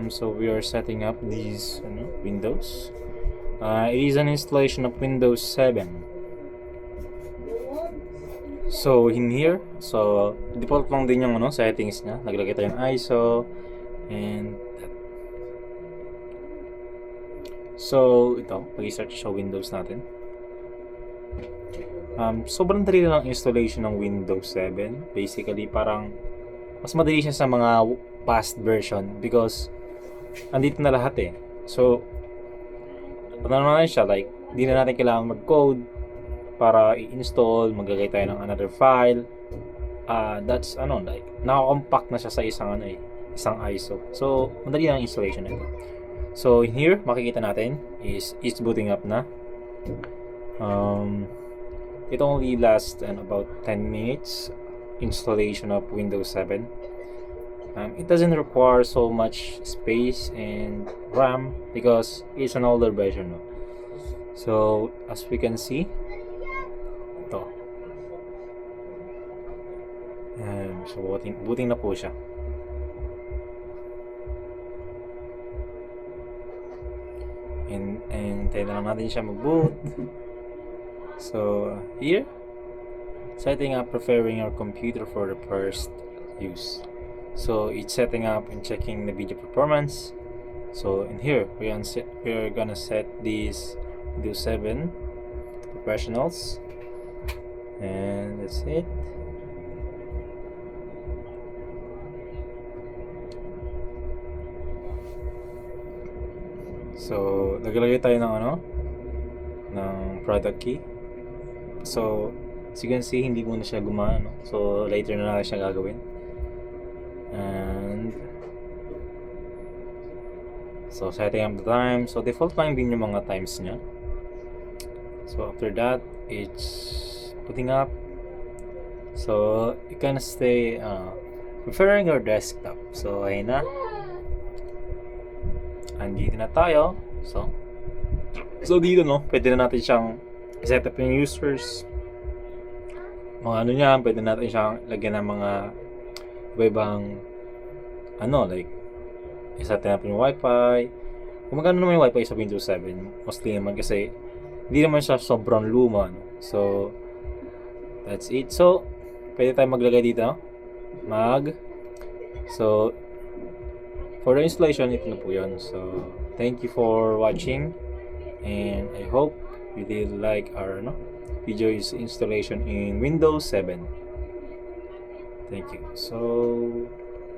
So we are setting up these Windows. It is an installation of Windows 7. So in here, so default lang din yung settings niya. Naglagay tayo ng ISO and so ito, mag-start siya Windows natin. Sobrang dali lang installation ng Windows 7. Basically, parang mas madali siya sa mga past version because andito na lahat eh. So, ano naman siya, like, di na natin kailangan mag-code para i-install, maglagay tayo ng another file. That's like, naka-compact na siya sa isang isang ISO. So, madali lang installation nito. So, in here, makikita natin is it's booting up na. It only lasts about 10 minutes installation of Windows 7. It doesn't require so much space and RAM because it's an older version. So as we can see, ito. So booting na po siya. And tayo na lang natin siya mag-boot. So here, setting up, preparing your computer for the first use. So it's setting up and checking the video performance. So in here, we're gonna set this Windows 7 professionals, and that's it. So naglagay tayo ng ng product key. So as you can see, hindi muna siya gumana. So later na natin siya gagawin. And so setting up the time. So default lang din yung mga times niya. So after that, it's putting up. So you can stay preferring your desktop. So ayun na. Andito na tayo. So dito pwede na natin siyang set up yung users. Mga niya, pwede natin siyang lagyan ng mga iba-ibang like isa natin yung Wi-Fi. Kung magkano naman yung Wi-Fi sa Windows 7, mostly naman kasi hindi naman siya sobrang luma. So that's it. So pwede tayo maglagay dito so for the installation, ito na po yun. So thank you for watching, and I hope you did like our video installation in Windows 7. Thank you. So